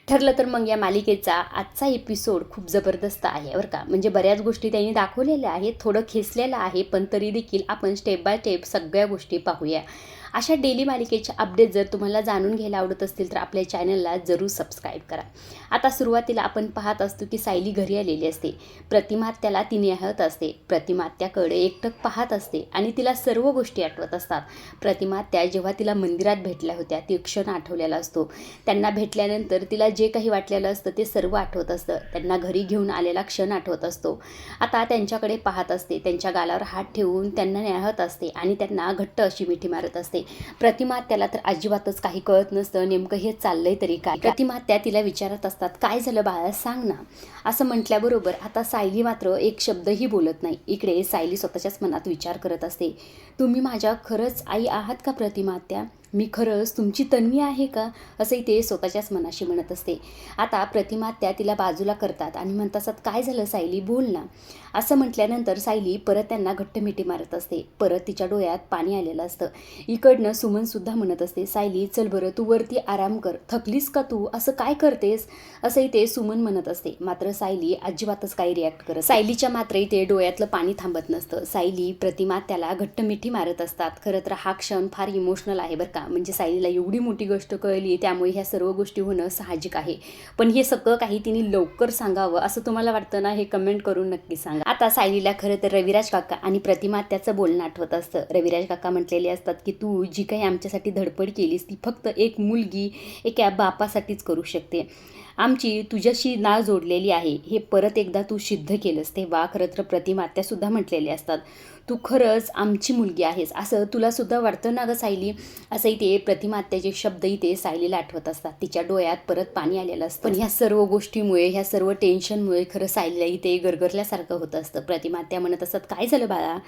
ठरलं तर मग या मालिकेचा आजचा एपिसोड खूप जबरदस्त आहे बरं का. म्हणजे बऱ्याच गोष्टी त्यांनी दाखवलेल्या आहेत, थोडं खेचलेलं आहे, पण तरी देखील आपण स्टेप बाय स्टेप सगळ्या गोष्टी पाहूया. अशा डेली मालिकेचे अपडेट जर तुम्हाला जाणून घ्यायला आवडत असतील तर आपल्या चॅनलला जरूर सबस्क्राईब करा. आता सुरुवातीला आपण पाहत असतो की सायली घरी आलेली असते. प्रतिमा त्याला ती नेहत असते. प्रतिमा त्याकडे एकटक पाहत असते आणि तिला सर्व गोष्टी आठवत असतात. प्रतिमा त्या जेव्हा तिला मंदिरात भेटल्या होत्या ते क्षण आठवलेला असतो. त्यांना भेटल्यानंतर तिला जे काही वाटलेलं असतं ते सर्व आठवत असतं. त्यांना घरी घेऊन आलेला क्षण आठवत असतो. आता त्यांच्याकडे पाहत असते, त्यांच्या गालावर हात ठेवून त्यांना न्याहत असते आणि त्यांना घट्ट अशी मिठी मारत असते. प्रतिमा त्याला तर अजिबातच काही कळत नसतं, नेमकं हे चाललंय तरी काय. प्रतिमा त्या तिला विचारत असतात, काय झालं बाळा, सांग ना. असं म्हटल्याबरोबर आता सायली मात्र एक शब्दही बोलत नाही. इकडे सायली स्वतःच्याच मनात विचार करत असते, तुम्ही माझ्या खरंच आई आहात का प्रतिमा त्या? मी खरंच तुमची तन्वी आहे का? असंही ते स्वतःच्याच मनाशी म्हणत असते. आता प्रतिमा त्या तिला बाजूला करतात आणि म्हणत असतात, काय झालं सायली, बोल ना. असं म्हटल्यानंतर सायली परत त्यांना घट्ट मिठी मारत असते. परत तिच्या डोळ्यात पाणी आलेलं असतं. इकडनं सुमनसुद्धा म्हणत असते, सायली चल बरं, तू वरती आराम कर, थकलीस का तू, असं काय करतेस, असंही ते सुमन म्हणत असते. मात्र सायली अजिबातच काही रिॲक्ट करत. सायलीच्या मात्र इथे डोळ्यातलं पाणी थांबत नसतं. सायली प्रतिमा त्याला घट्ट मिठी मारत असतात. खरं तर हा क्षण फार इमोशनल आहे बरं का. म्हणजे सायलीला एवढी मोठी गोष्ट कळली, त्यामुळे ह्या सर्व गोष्टी होणं साहजिक आहे. पण हे सगळं काही तिने लवकर सांगावं असं तुम्हाला वाटतं ना, हे कमेंट करून नक्की सांगा. आता सायलीला खरं तर रविराज काका आणि प्रतिमा त्याचं बोलणं आठवत असतं. रविराज काका म्हटलेले असतात की तू जी काही आमच्यासाठी धडपड केलीस ती फक्त एक मुलगी एका बापासाठीच करू शकते. आमची तुझ्याशी नाळ जोडलेली आहे हे परत एकदा तू सिद्ध केलंस. तेव्हा खरं तर प्रतिमा त्यासुद्धा म्हटलेले असतात, तू खरंच आमची मुलगी आहेस असं तुलासुद्धा वाटतं ना गं सायली. असंही ते प्रतिमात्याचे शब्दही ते सायलीला आठवत असतात. तिच्या डोळ्यात परत पाणी आलेलं असतं. पण ह्या सर्व गोष्टीमुळे, ह्या सर्व टेन्शनमुळे खरं सायलीलाही ते गरगरल्यासारखं होत असतं. प्रतिमात्या म्हणत असतात, काय झालं बाळा,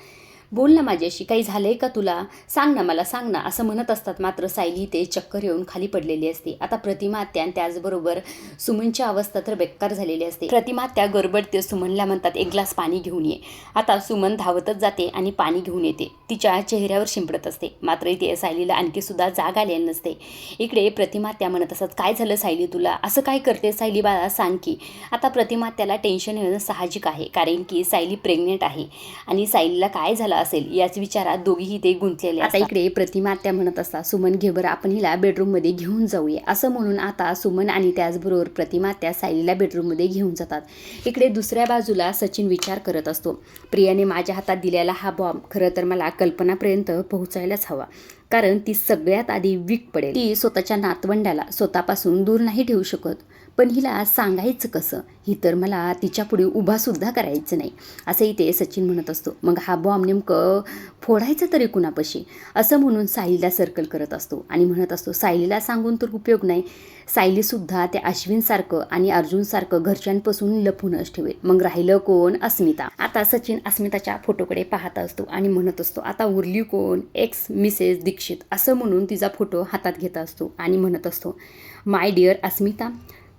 बोल ना माझ्याशी, काही झालंय का तुला, सांग ना मला, सांग ना, असं म्हणत असतात. मात्र सायली ते चक्कर येऊन खाली पडलेली असते. आता प्रतिमा आत्या आणि त्याचबरोबर सुमनची अवस्था तर बेकार झालेली असते. प्रतिमा आत्या गडबडते, सुमनला म्हणतात एक ग्लास पाणी घेऊन ये. आता सुमन धावतच जाते आणि पाणी घेऊन येते. तिच्या चेहऱ्यावर शिंपडत असते. मात्र इथे सायलीला आणखी सुद्धा जाग आलेली नसते. इकडे प्रतिमा आत्या म्हणत असतात, काय झालं सायली तुला, असं काय करते सायली बाळा, सांग की. आता प्रतिमा आत्याला टेन्शन येणं साहजिक आहे, कारण की सायली प्रेग्नेंट आहे आणि सायलीला काय झालं असेल याच विचारात दोघीही ते गुंतलेले. आता इकडे प्रतिमा आत्या म्हणत असतात, सुमन घे बरं, आपण हिला बेडरूममध्ये घेऊन जाऊया. असं म्हणून आता सुमन आणि त्याचबरोबर प्रतिमा आत्या सायलीला बेडरूममध्ये घेऊन जातात. इकडे दुसऱ्या बाजूला सचिन विचार करत असतो, प्रियाने माझ्या हातात दिलेला हा बॉम्ब खरं तर मला कल्पनापर्यंत पोहोचायलाच हवा, कारण ती सगळ्यात आधी वीक पडेल. ती स्वतःच्या नातवंडाला स्वतःपासून दूर नाही ठेवू शकत, पण हिला सांगायचं कसं, ही तर मला तिच्या पुढे उभासुद्धा करायचं नाही, असंही ते सचिन म्हणत असतो. मग हा बॉम्ब नेमकं फोडायचं तरी कुणापाशी, असं म्हणून सायलीला सर्कल करत असतो आणि म्हणत असतो, सायलीला सांगून तर उपयोग नाही, सायलीसुद्धा त्या अश्विनसारखं आणि अर्जुनसारखं घरच्यांपासून लपूनच ठेवेल. मग राहिलं कोण, अस्मिता. आता सचिन अस्मिताच्या फोटोकडे पाहत असतो आणि म्हणत असतो, आता उरली कोण, एक्स मिसेस दीक्षित, असं म्हणून तिचा फोटो हातात घेत असतो आणि म्हणत असतो, माय डिअर अस्मिता,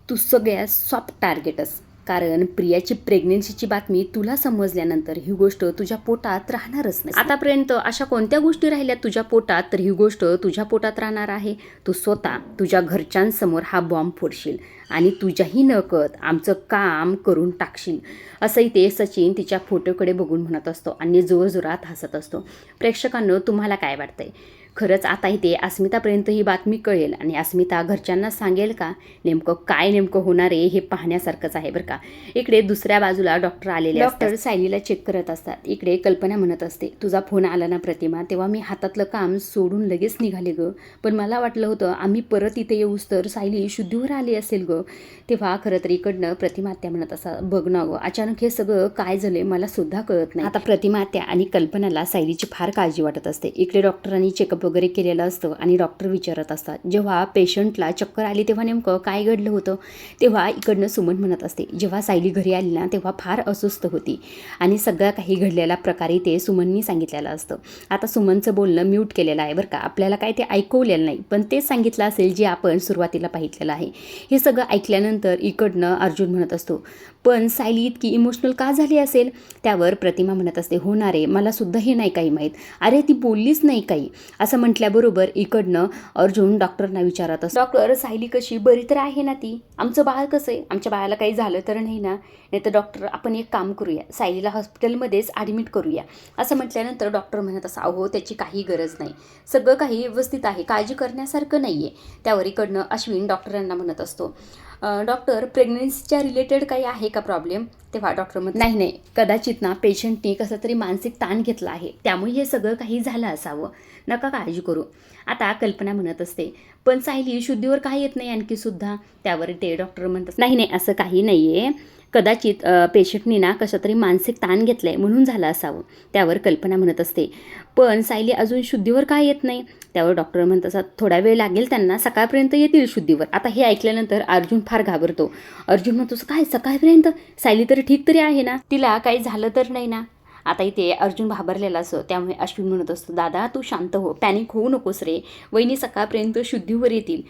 तू सगळ्यात सॉफ्ट टार्गेटच, कारण प्रियाची प्रेग्नेन्सीची बातमी तुला समजल्यानंतर ही गोष्ट तुझ्या पोटात राहणारच नाही. आतापर्यंत अशा कोणत्या गोष्टी राहिल्या तुझ्या पोटात, तर ही गोष्ट तुझ्या पोटात राहणार आहे. तू स्वतः तुझ्या घरच्यांसमोर हा बॉम्ब फोडशील आणि तुझ्याही नकळत आमचं काम करून टाकशील, असंही ते सचिन तिच्या फोटोकडे बघून म्हणत असतो आणि जोरजोरात हसत असतो. प्रेक्षकांनो, तुम्हाला काय वाटतंय, खरंच आता इथे अस्मितापर्यंत ही बातमी कळेल आणि अस्मिता घरच्यांना सांगेल का, नेमकं होणार आहे हे पाहण्यासारखंच आहे बरं का. इकडे दुसऱ्या बाजूला डॉक्टर आलेले, डॉक्टर सायलीला चेक करत असतात. इकडे कल्पना म्हणत असते, तुझा फोन आला ना प्रतिमा, तेव्हा मी हातातलं काम सोडून लगेच निघाले गं, पण मला वाटलं होतं आम्ही परत इथे येऊस तर सायली शुद्धीवर आली असेल गं. तेव्हा खरं तर इकडनं प्रतिमा आत्या म्हणत असा, बघ ना गं, अचानक हे सगळं काय झालंय मला सुद्धा कळत नाही. आता प्रतिमा आत्या आणि कल्पनाला सायलीची फार काळजी वाटत असते. इकडे डॉक्टरांनी चेकअप वगैरे केलेलं असतं आणि डॉक्टर विचारत असतात, जेव्हा पेशंटला चक्कर आली तेव्हा नेमकं काय घडलं होतं. तेव्हा इकडनं सुमन म्हणत असते, जेव्हा सायली घरी आली ना तेव्हा फार अस्वस्थ होती आणि सगळं काही घडलेल्या प्रकारे ते सुमननी सांगितलेलं असतं. आता सुमनचं बोलणं म्यूट केलेलं आहे बरं का, आपल्याला काय ते ऐकवलेलं नाही, पण तेच सांगितलं असेल जे आपण सुरुवातीला पाहितलेलं आहे. हे सगळं ऐकल्यानंतर इकडनं अर्जुन म्हणत असतो, पण सायली इतकी इमोशनल का झाली असेल. त्यावर प्रतिमा म्हणत असते, होणार आहे, मला सुद्धा हे नाही काही माहीत, अरे ती बोललीच नाही काही, असं असं म्हटल्याबरोबर इकडनं अर्जुन डॉक्टरना विचारत असतो, डॉक्टर सायली कशी, बरी तर आहे ना ती? आमचं बाळ कसं आहे? आमच्या बाळाला काही झालं तर नाही ना? नाही तर डॉक्टर आपण एक काम करूया, सायलीला हॉस्पिटलमध्येच ॲडमिट करूया. असं म्हटल्यानंतर डॉक्टर म्हणत असं, अहो त्याची काही गरज नाही, सगळं काही व्यवस्थित आहे, काळजी करण्यासारखं नाही आहे. त्यावर इकडनं अश्विन डॉक्टरांना म्हणत असतो, डॉक्टर प्रेग्नन्सीच्या रिलेटेड काही आहे का प्रॉब्लेम? तेव्हा डॉक्टर म्हणत, नाही नाही, कदाचित ना पेशंटने कसं तरी मानसिक ताण घेतला आहे, त्यामुळे हे सगळं काही झालं असावं, नका काळजी करू. आता कल्पना म्हणत असते, पण सायली शुद्धीवर काय येत नाही आणखी सुद्धा? त्यावर ते डॉक्टर म्हणतात, नाही नाही, असं काही नाही आहे, कदाचित पेशंटनी ना कसं तरी मानसिक ताण घेतलं आहे म्हणून झालं असावं. त्यावर कल्पना म्हणत असते, पण सायली अजून शुद्धीवर काय येत नाही? त्यावर डॉक्टर म्हणत असतात, थोडा वेळ लागेल त्यांना, सकाळपर्यंत येतील शुद्धीवर. आता हे ऐकल्यानंतर अर्जुन फार घाबरतो. अर्जुन म्हणतो, काय सकाळपर्यंत? सायली तर ठीक तरी आहे ना, तिला काही झालं तर नाही ना? आता इथे अर्जुन घाबरलेला असतो, त्यामुळे अश्विन म्हणत असतो, दादा तू शांत हो, पॅनिक होऊ नकोस रे, वहिनी सकाळपर्यंत शुद्धीवर येतील.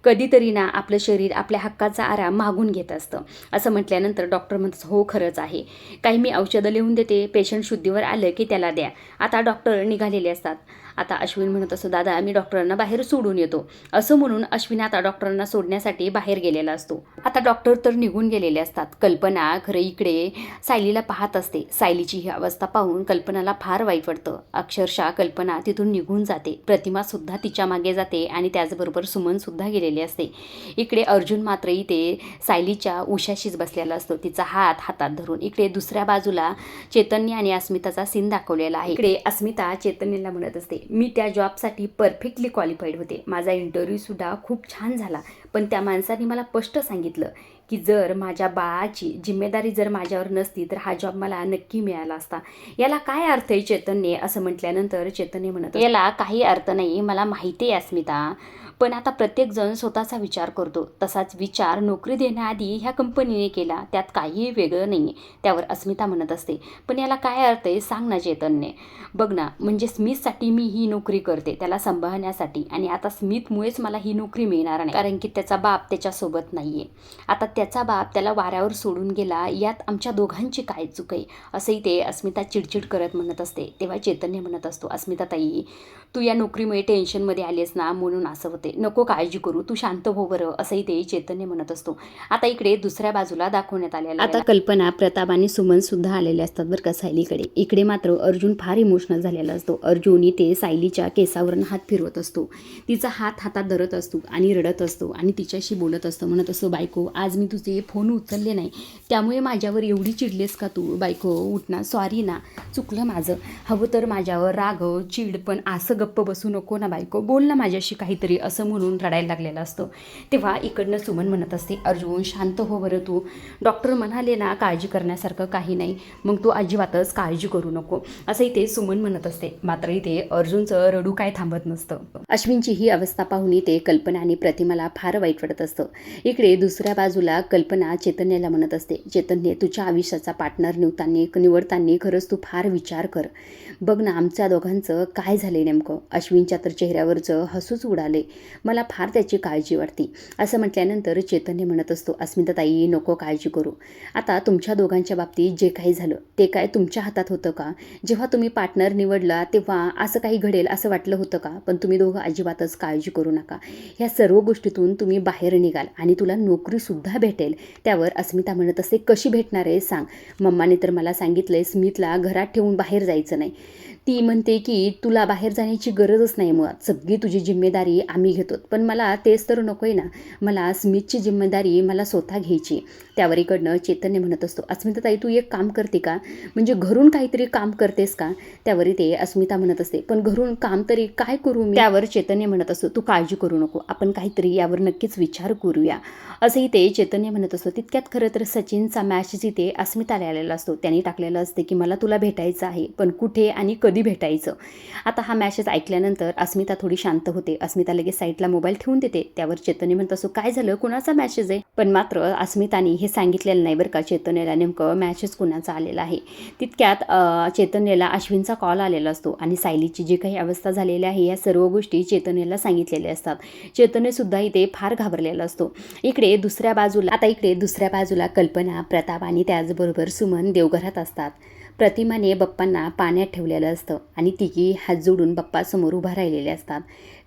कधीतरी ना आपलं शरीर आपल्या हक्काचा आराम मागून घेत असतं. असं म्हटल्यानंतर डॉक्टर म्हणतात, हो खरंच आहे, काही मी औषधं लिहून देते, पेशंट शुद्धीवर आलं की त्याला द्या. आता डॉक्टर निघालेले असतात. आता अश्विन म्हणत असतो, दादा मी डॉक्टरांना बाहेर सोडून येतो. असं म्हणून अश्विन आता डॉक्टरांना सोडण्यासाठी बाहेर गेलेला असतो. आता डॉक्टर तर निघून गेलेले असतात. कल्पना खरं इकडे सायलीला पाहत असते. सायलीची ही अवस्था पाहून कल्पनाला फार वाईट वाटतं. अक्षरशः कल्पना तिथून निघून जाते. प्रतिमासुद्धा तिच्या मागे जाते आणि त्याचबरोबर सुमनसुद्धा गेलेले असते. इकडे अर्जुन मात्र इथे सायलीच्या उशाशीच बसलेला असतो, तिचा हात हातात धरून. इकडे दुसऱ्या बाजूला चैतन्य आणि अस्मिताचा सीन दाखवलेला आहे. इकडे अस्मिता चैतन्यला म्हणत असते, मी त्या जॉबसाठी परफेक्टली क्वालिफाईड होते, माझा इंटरव्ह्यूसुद्धा खूप छान झाला, पण त्या माणसाने मला स्पष्ट सांगितलं की जर माझ्या बाळाची जिम्मेदारी जर माझ्यावर नसती तर हा जॉब मला नक्की मिळाला असता. याला काय अर्थ आहे चैतन्य? असं म्हटल्यानंतर चैतन्य म्हणत, याला काही अर्थ नाही, मला माहिती आहे अस्मिता, पण आता प्रत्येकजण स्वतःचा विचार करतो, तसाच विचार नोकरी देण्याआधी ह्या कंपनीने केला, त्यात काहीही वेगळं नाही आहे. त्यावर अस्मिता म्हणत असते, पण याला काय अर्थ आहे सांग ना चैतन्य, बघ ना, म्हणजे स्मिथसाठी मी ही नोकरी करते, त्याला सांभाळण्यासाठी, आणि आता स्मिथमुळेच मला ही नोकरी मिळणार नाही, कारण की त्याचा बाप त्याच्यासोबत नाही आहे. आता त्याचा बाप त्याला वाऱ्यावर सोडून गेला, यात आमच्या दोघांची काय चूक आहे? असंही ते अस्मिता चिडचिड करत म्हणत असते. तेव्हा चैतन्य म्हणत असतो, अस्मिता ताई, तू या नोकरीमुळे टेन्शनमध्ये आलीस ना म्हणून असं होते, नको काळजी करू, तू शांत हो बरं, असंही ते चैतन्य म्हणत असतो. आता इकडे दुसऱ्या बाजूला दाखवण्यात आलेला, आता कल्पना, प्रताप आणि सुमन सुद्धा आलेले असतात बरं का सायलीकडे. इकडे मात्र अर्जुन फार इमोशनल झालेला असतो. अर्जुन इथे सायलीच्या केसावरून हात फिरवत असतो, तिचा हात हातात धरत असतो आणि रडत असतो आणि तिच्याशी बोलत असतो. म्हणत असतो, बायको आज मी तुझे फोन उचलले नाही त्यामुळे माझ्यावर एवढी चिडलेस का तू? बायको उठ ना, सॉरी ना, चुकलं माझं, हवं तर माझ्यावर रागव, चिड, पण असं गप्प बसू नको ना बायको, बोल ना माझ्याशी काहीतरी, असं म्हणून रडायला लागलेला असतो. तेव्हा इकडनं सुमन म्हणत असते, अर्जुन शांत हो बरं तू, डॉक्टर म्हणाले ना काळजी करण्यासारखं काही नाही, मग तू अजिबातच काळजी करू नको, असं इथे सुमन म्हणत असते. मात्र इथे अर्जुनचं रडू काय थांबत नसतं. अश्विनची ही अवस्था पाहून इथे कल्पना आणि प्रतिमाला फार वाईट वाटत असतं. इकडे दुसऱ्या बाजूला कल्पना चैतन्याला म्हणत असते, चैतन्य तुझ्या आयुष्याचा पार्टनर निवडताना खरंच तू फार विचार कर, बघ ना आमच्या दोघांचं काय झाले नेमकं. अश्विनच्या तर चेहऱ्यावरचं हसूच उडाले, मला फार त्याची काळजी वाटते. असं म्हटल्यानंतर चैतन्य म्हणत असतो, अस्मिता ताई नको काळजी करू, आता तुमच्या दोघांच्या बाबतीत जे काही झालं ते काय तुमच्या हातात होतं का? जेव्हा तुम्ही पार्टनर निवडला तेव्हा असं काही घडेल असं वाटलं होतं का? पण तुम्ही दोघं अजिबातच काळजी करू नका, ह्या सर्व गोष्टीतून तुम्ही बाहेर निघाल आणि तुला नोकरीसुद्धा भेटेल. त्यावर अस्मिता म्हणत असते, कशी भेटणार आहे सांग, मम्माने तर मला सांगितलंय स्मिथला घरात ठेवून बाहेर जायचं नाही, ती म्हणते की तुला बाहेर जाण्याची गरजच नाही, मुळात सगळी तुझी जिम्मेदारी आम्ही घेतो, पण मला तेच तर नको आहे ना, मला स्मिथची जिम्मेदारी मला स्वतः घ्यायची. त्यावर इकडनं चैतन्य म्हणत असतो, अस्मिता ताई तू एक काम करते का, म्हणजे घरून काहीतरी काम करतेस का? त्यावर ते अस्मिता म्हणत असते, पण घरून काम तरी काय करू मी? त्यावर चैतन्य म्हणत असतो, तू काळजी करू नको, आपण काहीतरी यावर नक्कीच विचार करूया, असंही ते चैतन्य म्हणत असतो. तितक्यात खरं तर सचिनचा मॅसेज इथे अस्मिताला आलेला असतो. त्यांनी टाकलेलं असते की मला तुला भेटायचं आहे, पण कुठे आणि कधी भेटायचं? आता हा मॅसेज ऐकल्यानंतर अस्मिता थोडी शांत होते. अस्मिता लगेच साईडला मोबाईल ठेवून देते. त्यावर चैतन्य म्हणत असतो, काय झालं, कुणाचा मॅसेज आहे? पण मात्र अस्मिताने हे सांगितलेलं नाही बरं का चैतन्याला नेमकं मॅसेज कुणाचा आलेला आहे. तितक्यात चैतन्याला अश्विनचा कॉल आलेला असतो आणि सायलीची जी काही अवस्था झालेली आहे या सर्व गोष्टी चैतन्याला सांगितलेल्या असतात. चैतन्यसुद्धा इथे फार घाबरलेला असतो. इकडे दुसऱ्या बाजूला कल्पना, प्रताप आणि त्याचबरोबर सुमन देवघरात असतात. प्रतिमाने बाप्पांना पाण्यात ठेवलेलं असतं आणि तिघी हात जोडून बाप्पासमोर उभा राहिलेले असतात.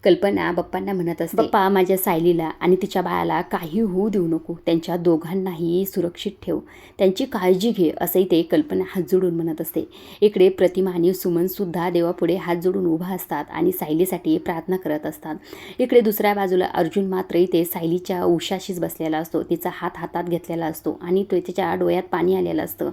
कल्पना बाप्पांना म्हणत असते, बाप्पा माझ्या सायलीला आणि तिच्या बाळाला काही होऊ देऊ नको, त्यांच्या दोघांनाही सुरक्षित ठेव, त्यांची काळजी घे, असंही ते कल्पना हात जोडून म्हणत असते. इकडे प्रतिमा आणि सुमनसुद्धा देवापुढे हात जोडून उभा असतात आणि सायलीसाठी प्रार्थना करत असतात. इकडे दुसऱ्या बाजूला अर्जुन मात्र इथे सायलीच्या उशाशीच बसलेला असतो. तिचा हात हातात घेतलेला असतो आणि तो तिच्या डोळ्यात पाणी आलेलं असतं.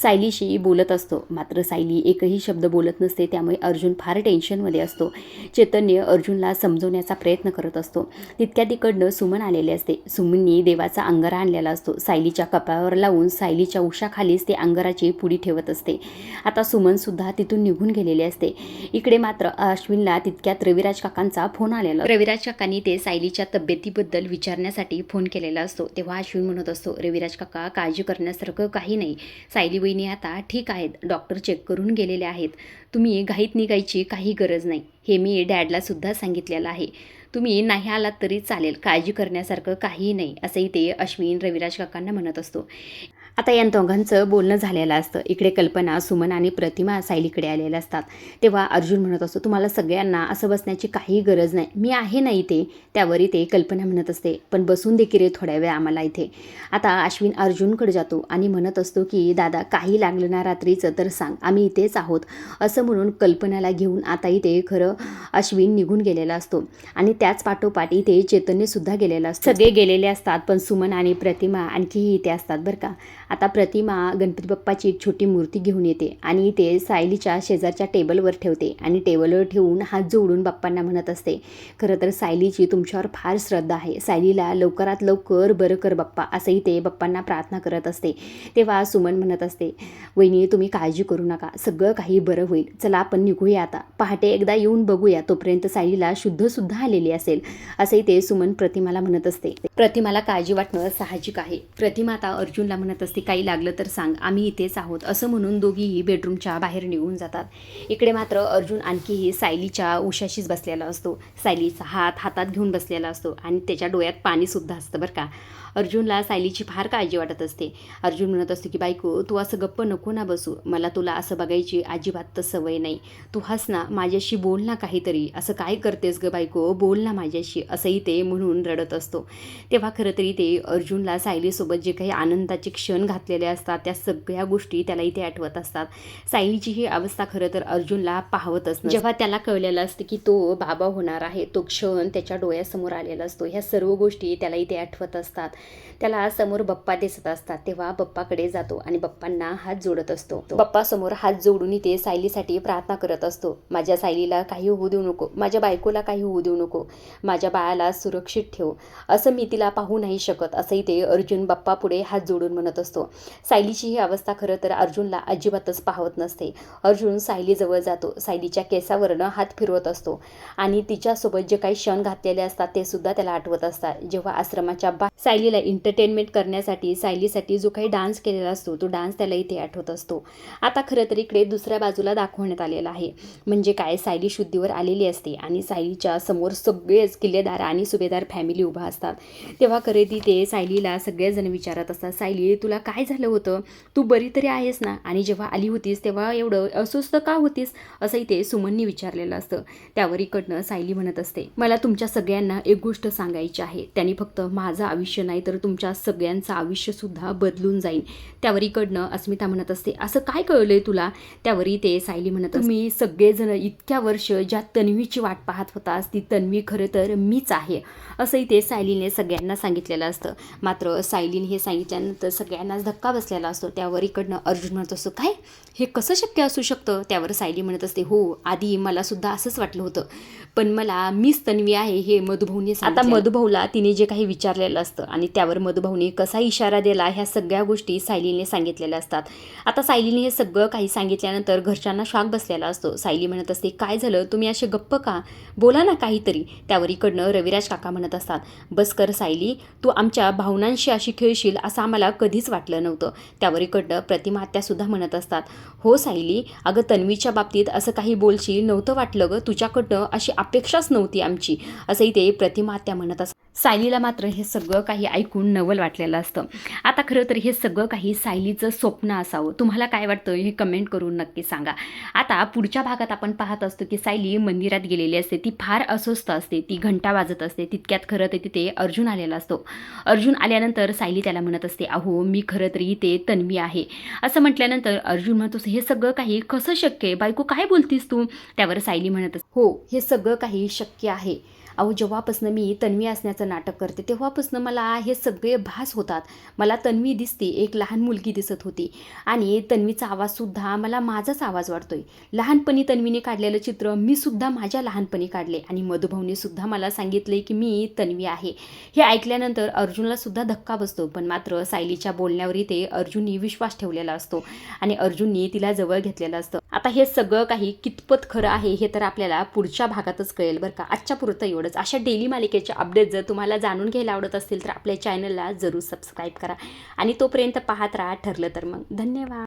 सायलीशी बोलत असतो, मात्र सायली एकही शब्द बोलत नसते. त्यामुळे अर्जुन फार टेन्शनमध्ये असतो. चैतन्य अर्जुनला समजवण्याचा प्रयत्न करत असतो. तितक्या तिकडनं सुमन आलेले असते. सुमननी देवाचा अंगारा आणलेला असतो. सायलीच्या कपाळावर लावून सायलीच्या उशाखालीच ते अंगाराची पुडी ठेवत असते. आता सुमनसुद्धा तिथून निघून गेलेली असते. इकडे मात्र अश्विनला तितक्यात रविराज काकांचा फोन आलेला. रविराज काकांनी ते सायलीच्या तब्येतीबद्दल विचारण्यासाठी फोन केलेला असतो. तेव्हा अश्विन म्हणत असतो, रविराज काका काळजी करण्यासारखं काही नाही, सायली वहिनी आता ठीक आहेत, डॉक्टर चेक करून गेलेले आहेत, तुम्ही घाईत निघायची काही गरज नाही, हे मी डॅडला सुद्धा सांगितलेलं आहे, तुम्ही नाही आलात तरी चालेल, काळजी करण्यासारखं काहीही नाही, असंही ते अश्विन रविराज काकांना म्हणत असतो. आता या दोघांचं बोलणं झालेलं असतं. इकडे कल्पना, सुमन आणि प्रतिमा सायलीकडे आलेल्या असतात. तेव्हा अर्जुन म्हणत असतो, तुम्हाला सगळ्यांना असं बसण्याची काही गरज नाही, मी आहे ना इथे. त्यावर इथे कल्पना म्हणत असते, पण बसून दे की रे थोड्या वेळ आम्हाला इथे. आता अश्विन अर्जुनकडे जातो आणि म्हणत असतो की दादा काही लागलं ना रात्रीचं तर सांग, आम्ही इथेच आहोत, असं म्हणून कल्पनाला घेऊन आता इथे खरं अश्विन निघून गेलेला असतो. आणि त्याच पाठोपाठ इथे चैतन्यसुद्धा गेलेला असतो. सगळे गेलेले असतात, पण सुमन आणि प्रतिमा आणखीही इथे असतात बरं का. आता प्रतिमा गणपती बाप्पाची एक छोटी मूर्ती घेऊन येते आणि ते सायलीच्या शेजारच्या टेबलवर ठेवते आणि टेबलवर ठेवून हात जोडून बाप्पांना म्हणत असते, खरं तर सायलीची तुमच्यावर फार श्रद्धा आहे, सायलीला लवकरात लवकर बरं कर बाप्पा, असंही ते बाप्पांना प्रार्थना करत असते. तेव्हा सुमन म्हणत असते, वहिनी तुम्ही काळजी करू नका, सगळं काही बरं होईल, चला आपण निघूया आता, पहाटे एकदा येऊन बघूया, तोपर्यंत सायलीला शुद्धसुद्धा आलेली असेल, असंही ते सुमन प्रतिमाला म्हणत असते. प्रतिमाला काळजी वाटणं साहजिक आहे. प्रतिमा आता अर्जुनला म्हणत असते, काही लागलं तर सांग, आम्ही इथेच आहोत, असं म्हणून दोघीही बेडरूमच्या बाहेर निघून जातात. इकडे मात्र अर्जुन आणखीही सायलीच्या उशाशीच बसलेला असतो. सायलीचा हात हातात घेऊन बसलेला असतो आणि त्याच्या डोळ्यात पाणीसुद्धा असतं बरं का. अर्जुनला सायलीची फार काळजी वाटत असते. अर्जुन म्हणत असतो की बायको तू असं गप्प नको ना बसू, मला तुला असं बघायची अजिबात तर सवय नाही, तू हस ना, माझ्याशी बोल ना काहीतरी, असं काय करतेस ग बायको, बोल ना माझ्याशी, असंही ते म्हणून रडत असतो. तेव्हा खरं तरी ते अर्जुनला सायलीसोबत जे काही आनंदाचे क्षण घातलेले असतात त्या सगळ्या गोष्टी त्याला इथे आठवत असतात. सायलीची ही अवस्था खरं तर अर्जुनला पाहवतच नाही. जेव्हा त्याला कळलेलं असतं की तो बाबा होणार आहे, तो क्षण त्याच्या डोळ्यासमोर आलेला असतो. ह्या सर्व गोष्टी त्याला इथे आठवत असतात. त्याला समोर बाप्पा दिसत असतात. तेव्हा बाप्पाकडे जातो आणि बाप्पांना हात जोडत असतो. बाप्पा समोर हात जोडून इथे सायलीसाठी प्रार्थना करत असतो. माझ्या सायलीला काही होऊ देऊ नको, माझ्या बायकोला काही होऊ देऊ नको, माझ्या बाळाला सुरक्षित ठेव, असं मी तिला पाहू नाही शकत, असंही ते अर्जुन बाप्पा पुढे हात जोडून म्हणत असतो. सायलीची ही अवस्था खरं तर अर्जुनला अजिबातच पाहत नसते. अर्जुन सायलीजवळ जातो, सायलीच्या केसावरनं हात फिरवत असतो आणि तिच्यासोबत जे काही क्षण घातलेले असतात ते सुद्धा त्याला आठवत असतात. जेव्हा आश्रमाच्या सायलीला एंटरटेनमेंट करण्यासाठी सायलीसाठी जो काही डान्स केलेला असतो तो डान्स त्याला इथे आठवत असतो. आता खरं तर इकडे दुसऱ्या बाजूला दाखवण्यात आलेला आहे. म्हणजे काय, सायली शुद्धीवर आलेली असते आणि सायलीच्या समोर सगळेच किल्लेदार आणि सुभेदार फॅमिली उभा असतात. तेव्हा खरेदी ते सायलीला सगळेजण विचारत असतात, सायली तुला काय झालं होतं, तू बरी तरी आहेस ना, आणि जेव्हा आली होतीस तेव्हा एवढं अस्वस्थ का होतीस, असंही ते सुमननी विचारलेलं असतं. त्यावर इकडनं सायली म्हणत असते, मला तुमच्या सगळ्यांना एक गोष्ट सांगायची आहे, त्यांनी फक्त माझं आयुष्य नाही तर तुमच्या सगळ्यांचं आयुष्यसुद्धा बदलून जाईल. त्यावर इकडनं अस्मिता म्हणत असते, असं काय कळलंय तुला. त्यावरही ते सायली म्हणत, तुम्ही सगळेजण इतक्या वर्ष ज्या तन्वीची वाट पाहत होतास ती तन्वी खरं तर मीच आहे, असंही ते सायलीने सगळ्यांना सांगितलेलं असतं. मात्र सायलीने हे सांगितल्यानंतर सगळ्यांनाच धक्का बसलेला असतो. त्यावर इकडनं अर्जुन म्हणत असतो, काय हे कसं शक्य असू शकतं. त्यावर सायली म्हणत असते, हो आधी मला सुद्धा असंच वाटलं होतं, पण मला मीच तन्वी आहे हे मधुभाऊने. आता मधुभाऊला तिने जे काही विचारलेलं असतं आणि त्यावर मधुभाऊने कसा इशारा दिला ह्या सगळ्या गोष्टी सायलीने सांगितलेल्या असतात. आता सायलीने हे सगळं काही सांगितल्यानंतर घरच्यांना शॉक बसलेला असतो. सायली म्हणत असते, काय झालं, तुम्ही असे गप्प का, बोला ना काहीतरी. त्यावर इकडनं रविराज काका म्हणत असतात, बस कर सायली, तू आमच्या भावनांशी अशी खेळशील असं आम्हाला कधीच वाटलं नव्हतं. त्यावर इकडनं प्रतिमा आत्यासुद्धा म्हणत असतात, हो सायली, अगं तन्वीच्या बाबतीत असं काही बोलशील नव्हतं वाटलं ग, तुझ्याकडनं अशी अपेक्षाच नव्हती आमची, असंही ते प्रतिमा आत्या म्हणत असतात. सायलीला मात्र हे सगळं काही ऐकून नवल वाटलेलं असतं. आता खरं तर हे सगळं काही सायलीचं स्वप्न असावं. तुम्हाला काय वाटतं हे कमेंट करून नक्की सांगा. आता पुढच्या भागात आपण पाहत असतो की सायली मंदिरात गेलेली असते. ती फार अस्वस्थ असते. ती घंटा वाजत असते. तितक्यात खरं तर तिथे अर्जुन आलेला असतो. अर्जुन आल्यानंतर सायली त्याला म्हणत असते, अहो मी खरं तर इथे तन्वी आहे. असं म्हटल्यानंतर अर्जुन म्हणतो, हे सगळं काही कसं शक्य आहे? बायको काय बोलतीस तू? त्यावर सायली म्हणत असते, हो हे सगळं काही शक्य आहे. अहो जेव्हापासून मी तन्वी असण्याचं नाटक करते तेव्हापासून मला हे सगळे भास होतात. मला तन्वी दिसते, एक लहान मुलगी दिसत होती आणि तन्वीचा आवाजसुद्धा मला माझाच आवाज वाटतोय. लहानपणी तन्वीने काढलेलं चित्र मी सुद्धा माझ्या लहानपणी काढले आणि मधुभाऊने सुद्धा मला सांगितले की मी तन्वी आहे. हे ऐकल्यानंतर अर्जुनला सुद्धा धक्का बसतो, पण मात्र सायलीच्या बोलण्यावर ते अर्जुननी विश्वास ठेवलेला असतो आणि अर्जुननी तिला जवळ घेतलेलं असतं. आता हे सगळं काही कितपत खरं आहे हे तर आपल्याला पुढच्या भागातच कळेल बरं का. आजच्या पुरतं एवढंच. अशा डेली मालिकेचे अपडेट जर तुम्हाला जाणून घ्यायला आवडत असतील तर आपल्या चॅनलला जरूर सबस्क्राईब करा आणि तोपर्यंत पाहत राहा. ठरलं तर मग धन्यवाद.